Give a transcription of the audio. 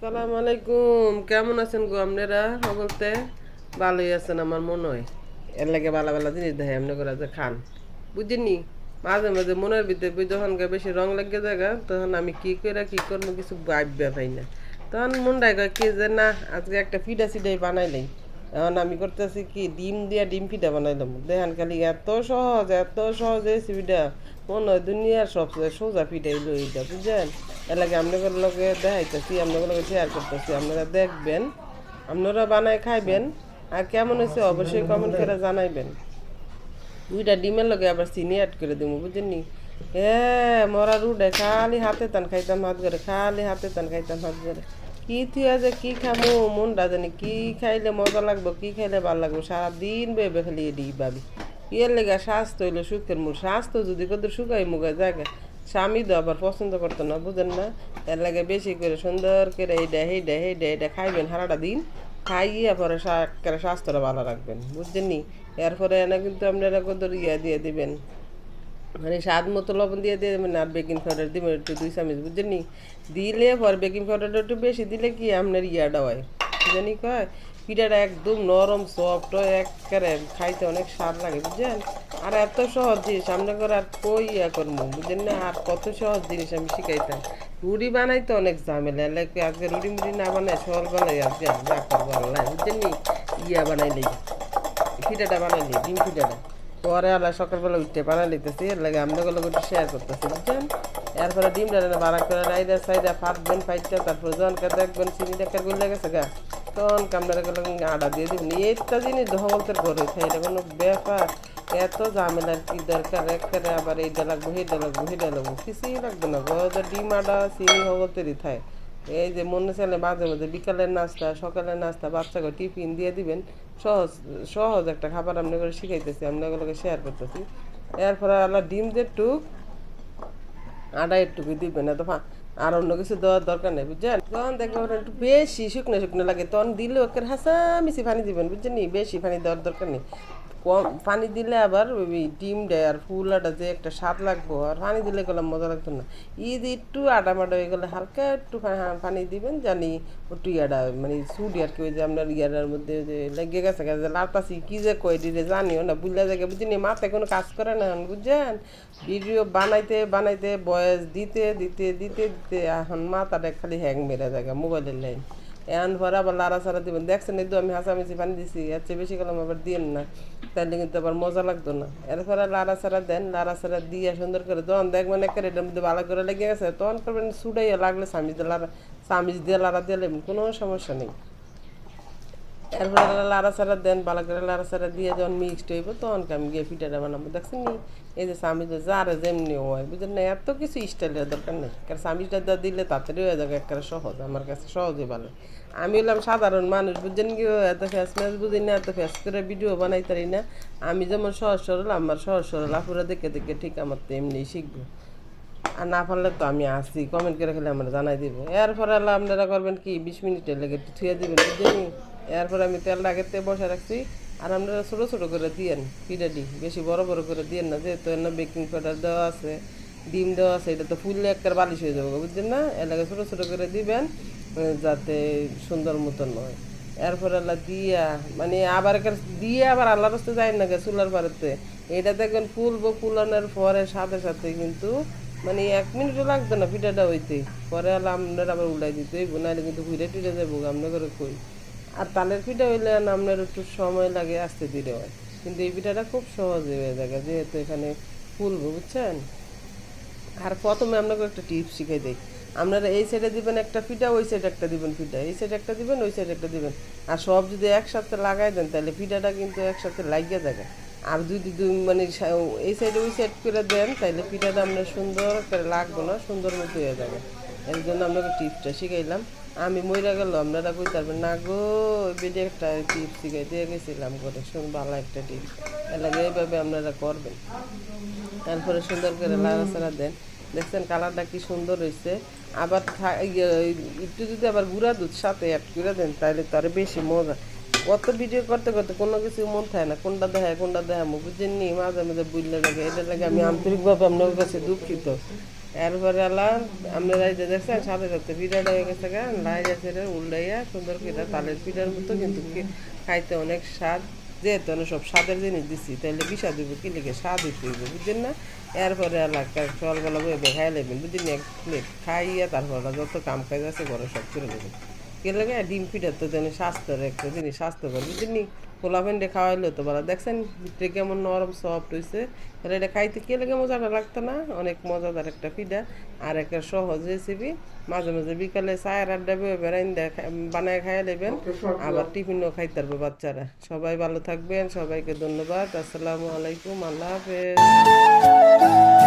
সালাম আলাইকুম, কেমন আছেন গো আপনারা? বলতে ভালোই আছেন আমার মনে হয়। এর লাগে ভালো ভালো জিনিস দেখে এমনি করে যে খান, বুঝিনি। মাঝে মাঝে মনের ভিতরে যখন বেশি রং লাগে জায়গা, তখন আমি কি করে কি করবো কিছু ভাববে পাই না। তখন মনটাই কয় কি যে না, আজকে একটা পিঠা সিটাই বানাইলেই। এখন আমি করতেছি কি, ডিম দিয়া ডিম পিঠা বানাইলাম। দেখেন খালি এত সহজ রেসিপিটা। মনে হয় দুনিয়ার সবচেয়ে সোজা পিঠা হইলো এইটা, বুঝছেন? এর লাগে আপনাদের লগে দেখাইতেছি, আপনাদের লগে শেয়ার করতেছি, আপনারা দেখবেন, আপনারা বানায় খাইবেন। আর কেমন হয়েছে অবশ্যই কমেন্ট করে জানাইবেন। দুইটা ডিমের লগে আবার চিনি অ্যাড করে দেবো, বুঝেননি? মরা রুডে খালি হাতে টান খাইতাম হাত করে, খালি হাতে টান খাইতাম হাত করে। কি থিয়া যে কি খামো, মনটা জানি কি খাইলে মজা লাগবো, কি খাইলে ভালো লাগবো, সারাদিন বেবে খালি এডি ভাবি। ইয়ের লেগে স্বাস্থ্য হইলো সুখের মূল। স্বাস্থ্য যদি কত শুকাই মুখে জায়গা, স্বামী তো আবার পছন্দ করতো না, বুঝেন না? এর লাগে বেশি করে সুন্দর করে এইটা খাইবেন সারাটা দিন। খাইয়া পরে একেবারে স্বাস্থ্যটা ভালো রাখবেন, বুঝছেন নি? এরপরে এনে কিন্তু আপনারা কত ইয়া দিয়ে দিবেন, মানে স্বাদ মতো লবণ দিয়ে দিয়ে দেবেন। আর বেকিং পাউডার দিবেন একটু 2 চামচ, বুঝছেন নি? দিলে পর বেকিং পাউডারটা একটু বেশি দিলে কি আপনার ইয়াটা হয় জানি কয়, পিঠাটা একদম নরম সফট হয়, একেবারে খাইতে অনেক স্বাদ লাগে, বুঝছেন? আর এত সহজ জিনিস সামনে করে আর কই ইয়া করবো, বুঝছেন না? আর কত সহজ জিনিস আমি শিখাইতাম। রুটি বানাইতে অনেক ঝামেলা, লাগে আজকে রুটি মুটি না বানাই সকালবেলায় আজকে যা করবো আল্লাহ, বুঝছেন নি? ইয়া বানাইলেই, পিঠাটা বানাইলি ডিম পিঠাটা পরে আল্লাহ সকালবেলা উঠতে বানাই লিতেছি। এর লাগে আপনাদের লোক একটু শেয়ার করতেছি, বুঝছেন? এরপরে ডিমটা বাড়া করে রাইডা সাইডা ফাটবেন, ফাইটটা তারপরে জনকে দেখবেন চিনিটা একটা গুলে গেছে গা, তখন আপনারা আটা দিয়ে দিবেন। এইটা জিনিস ধবলতের ঘরে খাই, এটা কোনো ব্যাপার। এত ঝামেলার কি দরকার? একেবারে আবার এইটা লাগবো সেইটা লাগবো সেইটা লাগবো, কিছুই লাগবে না গো। ডিম আটা চিনি হবলতেরই থায়। এই যে মনে চাইলে মাঝে মাঝে বিকালের নাস্তা সকালের নাস্তা বাচ্চাকে টিফিন দিয়ে দিবেন। সহজ সহজ একটা খাবার আপনাকে শিখাইতেছি, আপনাকে শেয়ার করতেছি। এরপরে আল্লাহ ডিম যে টুক আটা একটুকু দিবেন, এত আর অন্য কিছু দেওয়ার দরকার নেই, বুঝছেন? যখন দেখবেন একটু বেশি শুকনো শুকনো লাগে, তখন দিলেও একের হাসা মিশি পানি দিবেন, বুঝছেন নি? বেশি পানি দেওয়ার দরকার নেই। কম পানি দিলে আবার ওই ডিম দেয় আর ফুলাটা যে একটা স্বাদ লাগবো, আর পানি দিলে গেলে মজা লাগতো না। যে একটু আটা মাটা হয়ে গেলে হালকা একটু পানি দিবেন, জানি একটু ইয়াটা মানে সুডি আর কি, ওই যে আপনার ইয়াটার মধ্যে যে লেগে গেছে লাতাসি কি যে কই দিলে জানিও না, বুঝলে জায়গা বুঝিনি, মাথায় কোনো কাজ করে না, বুঝছেন? ভিডিও বানাইতে বানাইতে বয়স দিতে দিতে দিতে দিতে এখন মাথাটা খালি হ্যাং মেরা জায়গা মোবাইলের লাইন। এখন পরে আবার লাড়া ছাড়া দিবেন, দেখছেন এই তো আমি হাসামিছি পানি দিছি, এর চেয়ে বেশি গেলাম আবার দিন না, তাহলে কিন্তু আবার মজা লাগতো না। এরপরে লাড়া ছাড়া দেন, লাড়া ছাড়া দিয়ে সুন্দর করে যখন দেখবেন একটা এটার মধ্যে ভালো করে লেগে গেছে, তখন করবেন সুডাইয়া লাগলে চামিচ দিয়ে লাড়া দিয়ে নেবেন, কোনো সমস্যা নেই। এরপরে লাড়া ছাড়া দেন, ভালো করে লাড়া ছাড়া দিয়ে যখন মিক্সড হইব, তখন আমি গিয়ে পিঠাটা বানাবো, দেখছেন নি? এই যে চামিচ যারা যেমনি হয়, বুঝলেন না? এত কিছু স্টাইলের দরকার নেই, কারণ চামিচটা দিলে তাড়াতাড়ি হয়ে যাবে, একটা সহজ, আমার কাছে সহজই ভালো। আমি হলাম সাধারণ মানুষ, বুঝছেন কি? এত ফেস ম্যাচ বুঝি না, এত ফেস করে ভিডিও বানাই পারি না। আমি যেমন সহজ সরল, আমার সহজ সরল আপুরা দেখে দেখে ঠিক আমার তো এমনি শিখবো। আর না পারলে তো আমি আসি, কমেন্ট করে খেলে আমরা জানাই দিব। এরপরে আল্লাহ আপনারা করবেন কি, 20 মিনিটের লেগে একটু থুয়ে দিবেন, বুঝলেন? এরপরে আমি তেলটা আগেতে বসে রাখছি। আর আপনারা ছোটো ছোটো করে দিয়েন পিঠাটি, বেশি বড় বড় করে দিয়েন না, যেহেতু এর বেকিং পাউডার দেওয়া আছে, ডিম দেওয়া আছে, এটা তো ফুললে একটা বালিশ হয়ে যাবে, বুঝছেন না? এর লাগে ছোটো ছোটো করে দিবেন, যাতে সুন্দর মতন হয়। এরপর আল্লাহ দিয়া মানে আবার দিয়ে আবার আল্লাহর রাস্তায় যায় না চুলার পাড়াতে। এটা দেখবেন ফুলবো, ফুলানোর পরে সাথে সাথে কিন্তু মানে 1 মিনিটও লাগতো না পিঠাটা হইতে। পরে আল্লাহ আপনার আবার উল্টাই দিতে হইব, নাহলে কিন্তু ঘুরে টিরে যাবো আপনার করে কই। আর তালের পিঠা হইলে আপনার একটু সময় লাগে, আস্তে ধীরে হয়, কিন্তু এই পিঠাটা খুব সহজে হয়ে যায় যেহেতু এখানে ফুলবো, বুঝছেন? আর প্রথমে আপনাকে একটা টিপস শিখাই দিই, আপনারা এই সাইডে দিবেন একটা পিঠা, ওই সাইডে একটা দিবেন পিঠা, এই সাইডে একটা দিবেন, ওই সাইডে একটা দিবেন। আর সব যদি একসাথে লাগাই দেন, তাহলে পিঠাটা কিন্তু একসাথে লাগিয়ে যাবে। আর যদি মানে এই সাইডে ওই সাইড করে দেন, তাহলে পিঠাটা আপনার সুন্দর করে লাগবে না, সুন্দর মতো হয়ে যাবে। এর জন্য আপনাকে টিপসটা শিখাইলাম। আমি মইরা গেল আপনারা কই পারবেন না গো, বেডে একটা টিপস শিখাই দিয়ে গেছিলাম করে, ভালো একটা টিপস। এর লাগে এইভাবে আপনারা করবেন। তারপরে সুন্দর করে লাড়াচাড়া দেন, দেখছেন কালারটা কি সুন্দর হয়েছে। আবার একটু যদি আবার গুঁড়া দুধ সাথে অ্যাড করে দেন, তাহলে তো আরও বেশি মজা। কত ভিডিও করতে করতে কোনো কিছু মন থাকে না, কোনটা কোনটা দেখাবো, বুঝছেন নি? মাঝে মাঝে বুঝলে লাগে, এটার লাগে আমি আন্তরিকভাবে আপনার কাছে দুঃখিত। এরপরে আলা আপনারা এই যে দেখছেন সাথে সাথে পিঠাটা হয়ে গেছে গা লাই আছে উল্টাইয়া সুন্দর পিঠা তালের পিঠার মতো কিন্তু খাইতে অনেক স্বাদ যেহেতু আমি সব স্বাদের জিনিস দিছি তাহলে বিষা দিব কি লিখে স্বাদ হইতে হইব বুঝছেন না এরপরে এলাকার সকালবেলা বয়ে খাই নেবেন বুঝছেন এক প্লেট খাইয়া তারপর যত কাম কাজ আছে ঘরে সব করে নেবেন কে লাগে ডিম পিঠা তো জানি স্বাস্থ্যের একটা জিনিস স্বাস্থ্যকর বুঝছেন নি পোলা ফেন্ডে খাওয়াইলো তো বলা দেখছেন ভিতরে কেমন নরম সফট হয়েছে তাহলে এটা খাইতে কে লেগে মজাটা লাগতো না অনেক মজাদার একটা পিঠা আর একটা সহজ রেসিপি মাঝে মাঝে বিকালে চায়ের আড্ডা বেড়াইন বানায় খাইয়া নেবেন আবার টিফিনও খাইতে পারবে বাচ্চারা সবাই ভালো থাকবেন সবাইকে ধন্যবাদ আসসালামু আলাইকুম আল্লাহ হাফেজ